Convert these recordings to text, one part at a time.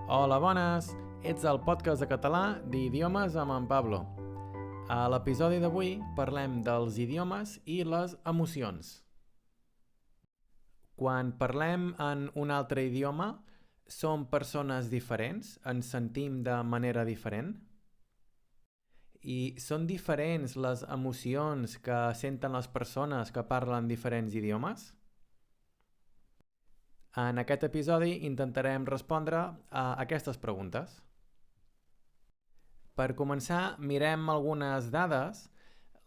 Hola, bones! Ets el podcast de català d'Idiomes amb en Pablo. A l'episodi d'avui parlem dels idiomes i les emocions. Quan parlem en un altre idioma, som persones diferents? Ens sentim de manera diferent? I són diferents les emocions que senten les persones que parlen diferents idiomes? En aquest episodi intentarem respondre a aquestes preguntes. Per començar, mirem algunes dades.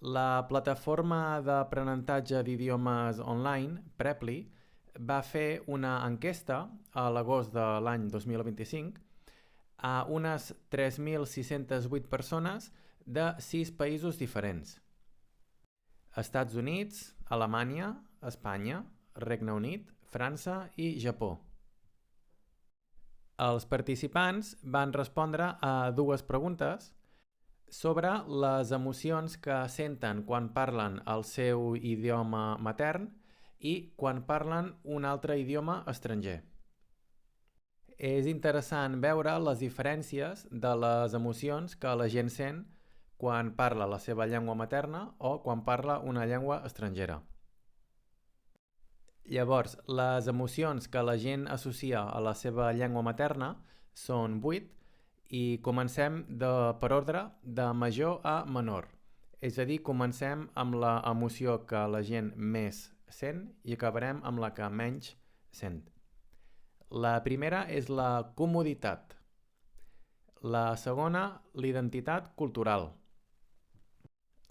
La plataforma d'aprenentatge d'idiomes online, Preply, va fer una enquesta a l'agost de l'any 2025 a unes 3.608 persones de 6 països diferents: Estats Units, Alemanya, Espanya, Regne Unit, França i Japó. Els participants van respondre a dues preguntes sobre les emocions que senten quan parlen el seu idioma matern i quan parlen un altre idioma estranger. És interessant veure les diferències de les emocions que la gent sent quan parla la seva llengua materna o quan parla una llengua estrangera. Llavors, les emocions que la gent associa a la seva llengua materna són 8 i comencem per ordre de major a menor. És a dir, comencem amb la emoció que la gent més sent i acabarem amb la que menys sent. La primera és la comoditat. La segona, l'identitat cultural.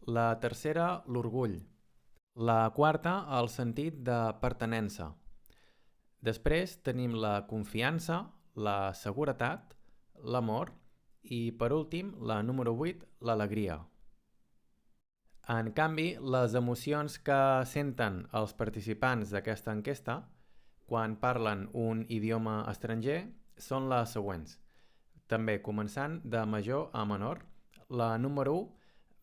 La tercera, l'orgull. La quarta, el sentit de pertinença. Després tenim la confiança, la seguretat, l'amor i, per últim, la número 8, l'alegria. En canvi, les emocions que senten els participants d'aquesta enquesta quan parlen un idioma estranger són les següents. També començant de major a menor. La número 1,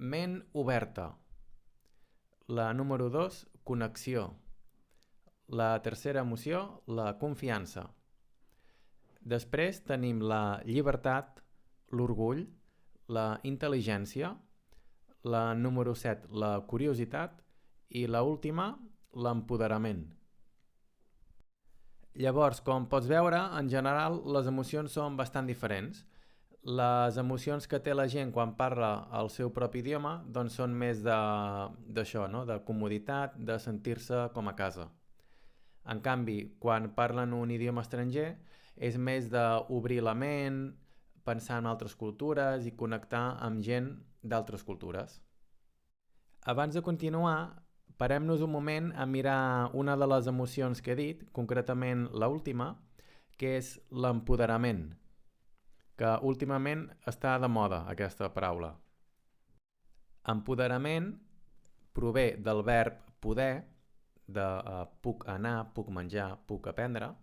ment oberta. La número 2, connexió. La tercera emoció, la confiança. Després tenim la llibertat, l'orgull, la intel·ligència, la número 7, la curiositat i la última, l'empoderament. Llavors, com pots veure, en general les emocions són bastant diferents. Les emocions que té la gent quan parla el seu propi idioma doncs són més d'això, no? De comoditat, de sentir-se com a casa. En canvi, quan parlen un idioma estranger és més d'obrir la ment, pensar en altres cultures i connectar amb gent d'altres cultures. Abans de continuar, parem-nos un moment a mirar una de les emocions que he dit, concretament l'última, que és l'empoderament, que últimament està de moda aquesta paraula. Empoderament prové del verb poder, de puc anar, puc menjar, puc aprendre,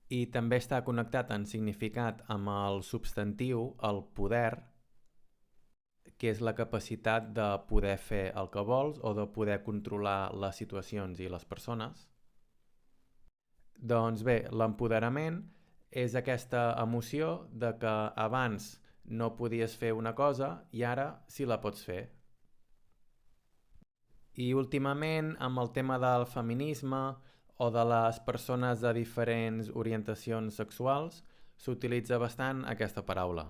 i també està connectat en significat amb el substantiu, el poder, que és la capacitat de poder fer el que vols o de poder controlar les situacions i les persones. Doncs bé, l'empoderament és aquesta emoció de que abans no podies fer una cosa i ara sí la pots fer. I últimament, amb el tema del feminisme o de les persones de diferents orientacions sexuals, s'utilitza bastant aquesta paraula.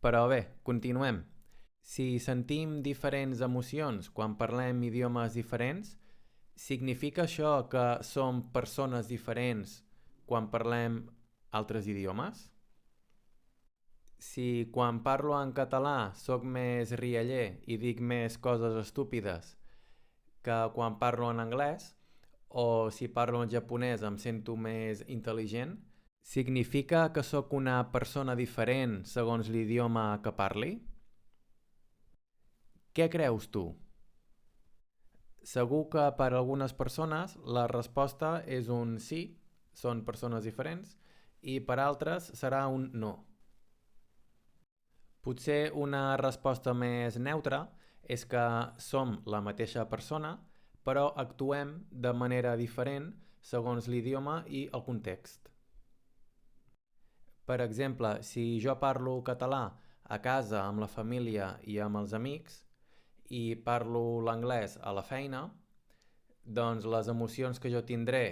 Però bé, continuem. Si sentim diferents emocions quan parlem idiomes diferents, significa això que som persones diferents quan parlem altres idiomes? Si quan parlo en català sóc més rialler i dic més coses estúpides que quan parlo en anglès, o si parlo en japonès em sento més intel·ligent, significa que sóc una persona diferent segons l'idioma que parli? Què creus tu? Segur que per a algunes persones la resposta és un sí, són persones diferents, i per altres serà un no. Potser una resposta més neutra és que som la mateixa persona, però actuem de manera diferent segons l'idioma i el context. Per exemple, si jo parlo català a casa amb la família i amb els amics i parlo l'anglès a la feina, doncs les emocions que jo tindré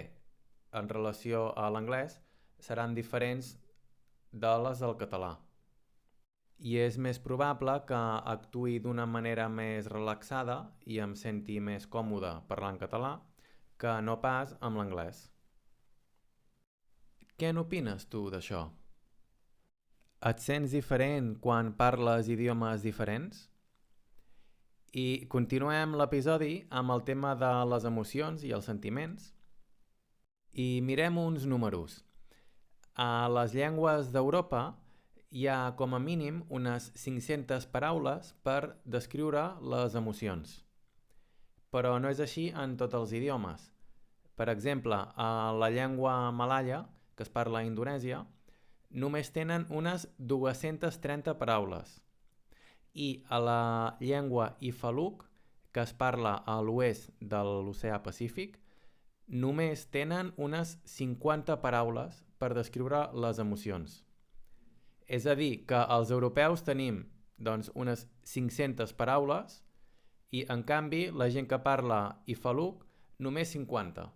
en relació a l'anglès seran diferents de les del català. I és més probable que actuï d'una manera més relaxada i em senti més còmode parlant català que no pas amb l'anglès. Què n'opines tu d'això? Et sents diferent quan parles idiomes diferents? I continuem l'episodi amb el tema de les emocions i els sentiments. I mirem uns números. A les llengües d'Europa hi ha com a mínim unes 500 paraules per descriure les emocions. Però no és així en tots els idiomes. Per exemple, a la llengua malaya, que es parla a Indonèsia, només tenen unes 230 paraules. I a la llengua Ifaluk, que es parla a l'oest de l'oceà Pacífic, només tenen unes 50 paraules per descriure les emocions. És a dir, que els europeus tenim doncs, unes 500 paraules i, en canvi, la gent que parla Ifaluk només 50.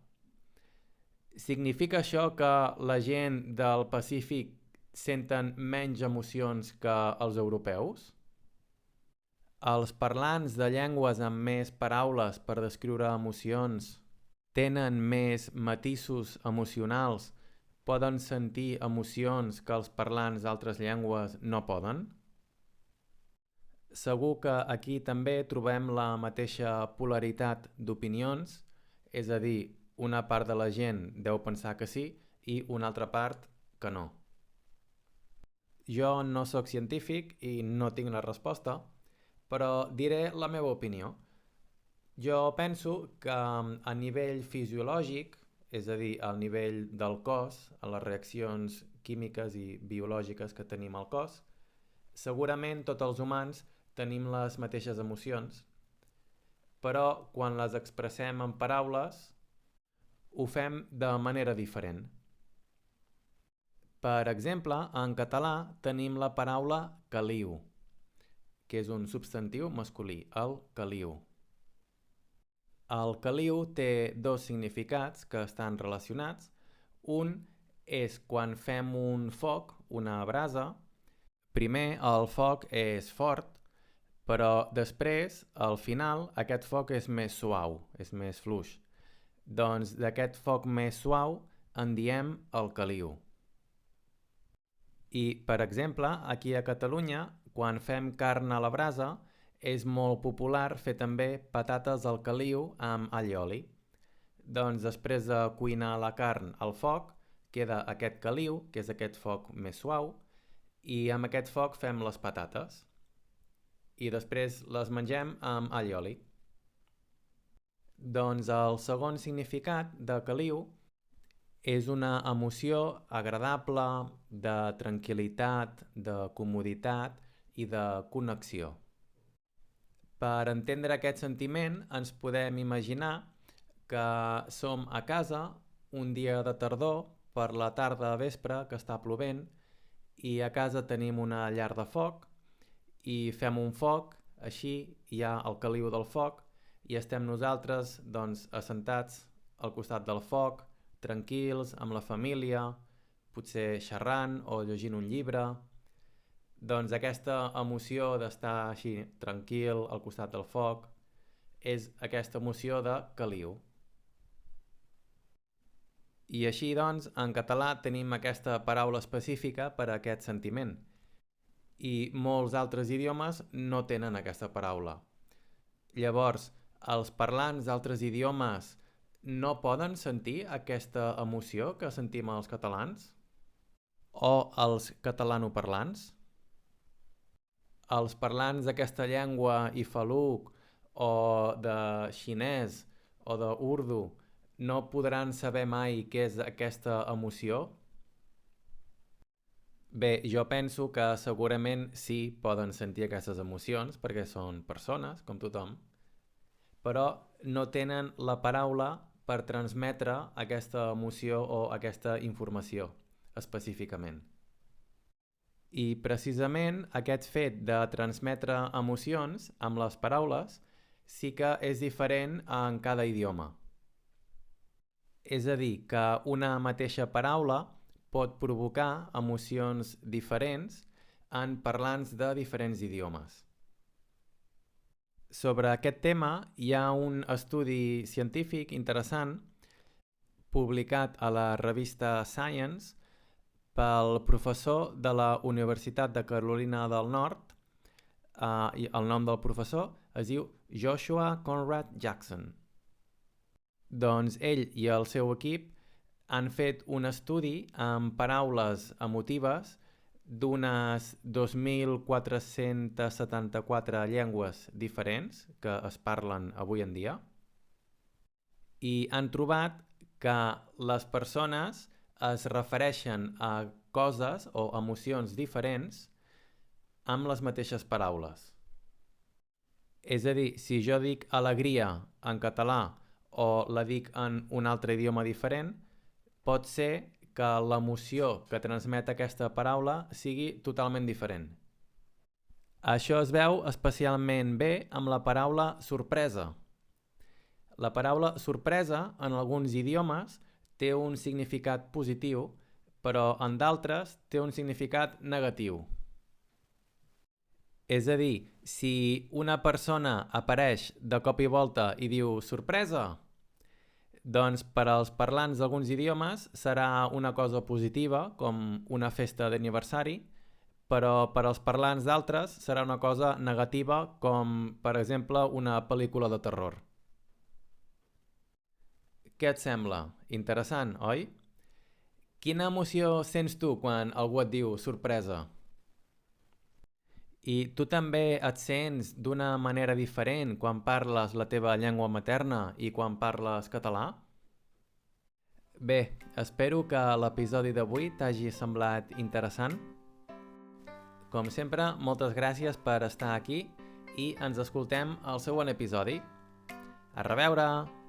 Significa això que la gent del Pacífic senten menys emocions que els europeus? Els parlants de llengües amb més paraules per descriure emocions tenen més matisos emocionals, poden sentir emocions que els parlants d'altres llengües no poden? Segur que aquí també trobem la mateixa polaritat d'opinions, és a dir, una part de la gent deu pensar que sí i una altra part que no. Jo no sóc científic i no tinc la resposta, però diré la meva opinió. Jo penso que a nivell fisiològic, és a dir, al nivell del cos, a les reaccions químiques i biològiques que tenim al cos, segurament tots els humans tenim les mateixes emocions, però quan les expressem en paraules ho fem de manera diferent. Per exemple, en català tenim la paraula caliu, que és un substantiu masculí, el caliu. El caliu té dos significats que estan relacionats. Un és quan fem un foc, una brasa. Primer el foc és fort, però després, al final, aquest foc és més suau, és més fluix. Doncs d'aquest foc més suau en diem el caliu. I, per exemple, aquí a Catalunya, quan fem carn a la brasa, és molt popular fer també patates al caliu amb all i oli. Doncs després de cuinar la carn al foc, queda aquest caliu, que és aquest foc més suau, i amb aquest foc fem les patates. I després les mengem amb all i oli. Doncs el segon significat de caliu és una emoció agradable, de tranquil·litat, de comoditat i de connexió. Per entendre aquest sentiment ens podem imaginar que som a casa un dia de tardor, per la tarda a vespre, que està plovent, i a casa tenim una llar de foc i fem un foc, així hi ha el caliu del foc i estem nosaltres doncs, assentats al costat del foc, tranquils, amb la família, potser xerrant o llegint un llibre. Doncs aquesta emoció d'estar així tranquil al costat del foc és aquesta emoció de caliu. I així doncs, en català tenim aquesta paraula específica per a aquest sentiment. I molts altres idiomes no tenen aquesta paraula. Llavors, els parlants d'altres idiomes no poden sentir aquesta emoció que sentim els catalans? O els catalanoparlants? Els parlants d'aquesta llengua ifaluk o de xinès o d'urdu no podran saber mai què és aquesta emoció? Bé, jo penso que segurament sí poden sentir aquestes emocions perquè són persones, com tothom, però no tenen la paraula per transmetre aquesta emoció o aquesta informació específicament. I precisament aquest fet de transmetre emocions amb les paraules sí que és diferent en cada idioma. És a dir, que una mateixa paraula pot provocar emocions diferents en parlants de diferents idiomes. Sobre aquest tema hi ha un estudi científic interessant publicat a la revista Science pel professor de la Universitat de Carolina del Nord. I el nom del professor es diu Joshua Conrad Jackson. Doncs ell i el seu equip han fet un estudi amb paraules emotives d'unes 2.474 llengües diferents que es parlen avui en dia i han trobat que les persones es refereixen a coses o emocions diferents amb les mateixes paraules. És a dir, si jo dic alegria en català o la dic en un altre idioma diferent, pot ser que l'emoció que transmet aquesta paraula sigui totalment diferent. Això es veu especialment bé amb la paraula sorpresa. La paraula sorpresa en alguns idiomes té un significat positiu, però en d'altres té un significat negatiu. És a dir, si una persona apareix de cop i volta i diu sorpresa, doncs per als parlants d'alguns idiomes serà una cosa positiva, com una festa d'aniversari, però per als parlants d'altres serà una cosa negativa, com per exemple una pel·lícula de terror. Què et sembla? Interessant, oi? Quina emoció sents tu quan algú et diu sorpresa? I tu també et sents d'una manera diferent quan parles la teva llengua materna i quan parles català? Bé, espero que l'episodi d'avui t'hagi semblat interessant. Com sempre, moltes gràcies per estar aquí i ens escoltem al següent episodi. A reveure!